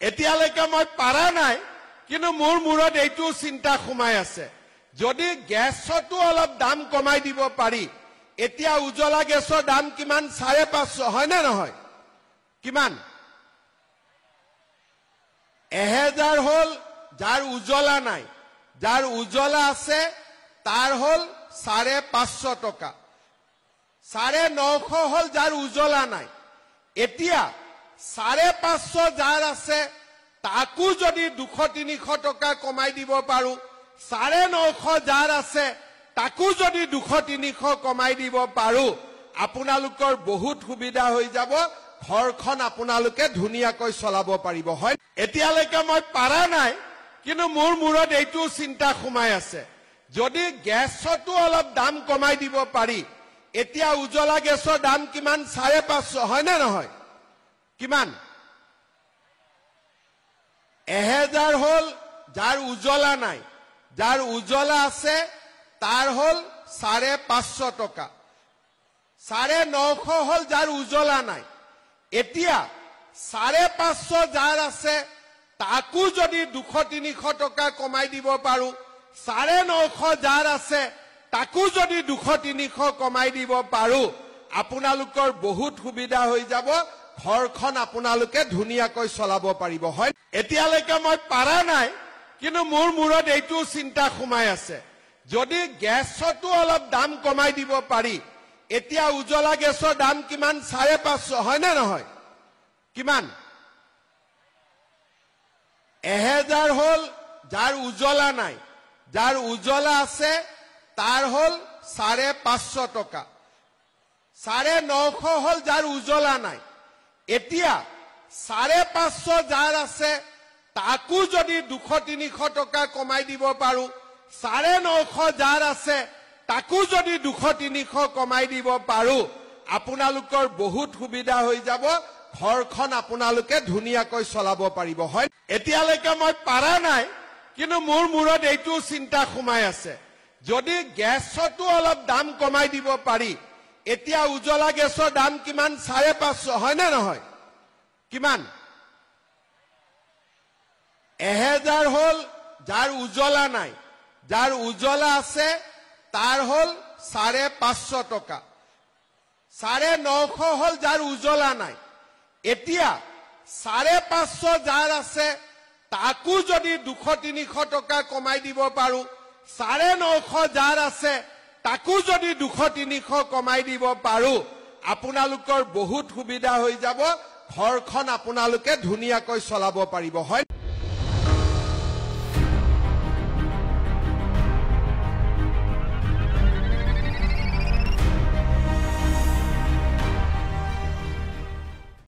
এতিয়ালৈকে মই পাৰা নাই, কিন্তু মোৰ মূৰত এইটো চিন্তা সোমাই আছে, যদি গেছতো অলপ দাম কমাই দিব পাৰি। এতিয়া উজ্জ্বলা গেছৰ দাম কিমান? 550, হয় নে নহয়? কিমান? 1000 হল যাৰ উজ্জ্বলা নাই, যাৰ উজ্জ্বলা আছে তাৰ হল 550 টকা, 950 হল যাৰ উজ্জ্বলা নাই। এতিয়া 550 যাৰ আছে তাকো যদি 200-300 টকা কমাই দিব পাৰো, 950 যাৰ আছে তাকো যদি 200-300 কমাই দিব পাৰো, আপোনালোকৰ বহুত সুবিধা হৈ যাব, ঘৰখন আপোনালোকে ধুনীয়াকৈ চলাব পাৰিব। হয়, এতিয়ালৈকে মই পাৰা নাই, কিন্তু মোৰ মূৰত এইটো চিন্তা সোমাই আছে, যদি গেছতো অলপ দাম কমাই দিব পাৰি। এতিয়া উজ্জ্বলা গেছৰ দাম কিমান? 550, হয় নে নহয়? কিমান? 1000 হল যাৰ উজ্জ্বলা নাই, যাৰ উজ্জ্বলা আছে তাৰ হল 550 টকা, 950 হল যাৰ উজ্জ্বলা নাই। এতিয়া 550 যাৰ আছে তাকো যদি 200-300 টকা কমাই দিব পাৰো, 950 যাৰ আছে তাকো যদি 200-300 কমাই দিব পাৰো, আপোনালোকৰ বহুত সুবিধা হৈ যাব, ঘৰখন আপোনালোকে ধুনীয়াকৈ চলাব পাৰিব। হয়, এতিয়ালৈকে মই পাৰা নাই, কিন্তু মোৰ মূৰত এইটো চিন্তা সোমাই আছে, যদি গেছতো অলপ দাম কমাই দিব পাৰি। এতিয়া উজ্জ্বলা গেছৰ দাম কিমান? 550, হয় নে নহয়? কিমান? 1000 হল যাৰ উজ্জ্বলা নাই, যাৰ উজ্জ্বলা আছে তাৰ হল 550 টকা, 950 হল যাৰ উজ্জ্বলা নাই। এতিয়া 550 যাৰ আছে তাকো যদি 200-300 টকা কমাই দিব পাৰো, 950 যাৰ আছে তাকো যদি 200-300 কমাই দিব পাৰো, আপোনালোকৰ বহুত সুবিধা হৈ যাব, ঘৰখন আপোনালোকে ধুনীয়াকৈ চলাব পাৰিব। হয়, এতিয়ালৈকে মই পাৰা নাই, কিন্তু মোৰ মূৰত এইটো চিন্তা সোমাই আছে, যদি গেছতো অলপ দাম কমাই দিব পাৰি। এতিয়া উজ্জ্বলা গেছৰ দাম কিমান? 550, হয় নে নহয়? কিমান? 1000 হল যাৰ উজ্জ্বলা নাই, যাৰ উজ্জ্বলা আছে তাৰ হল 550 টকা, 950 হল যাৰ উজ্জ্বলা নাই। এতিয়া 550 যাৰ আছে তাকো যদি 200-300 টকা কমাই দিব পাৰো, 950 যাৰ আছে তাকো যদি 200-300 কমাই দিব পাৰো, আপোনালোকৰ বহুত সুবিধা হৈ যাব, ঘৰখন আপোনালোকে ধুনীয়াকৈ চলাব পাৰিব। হয়।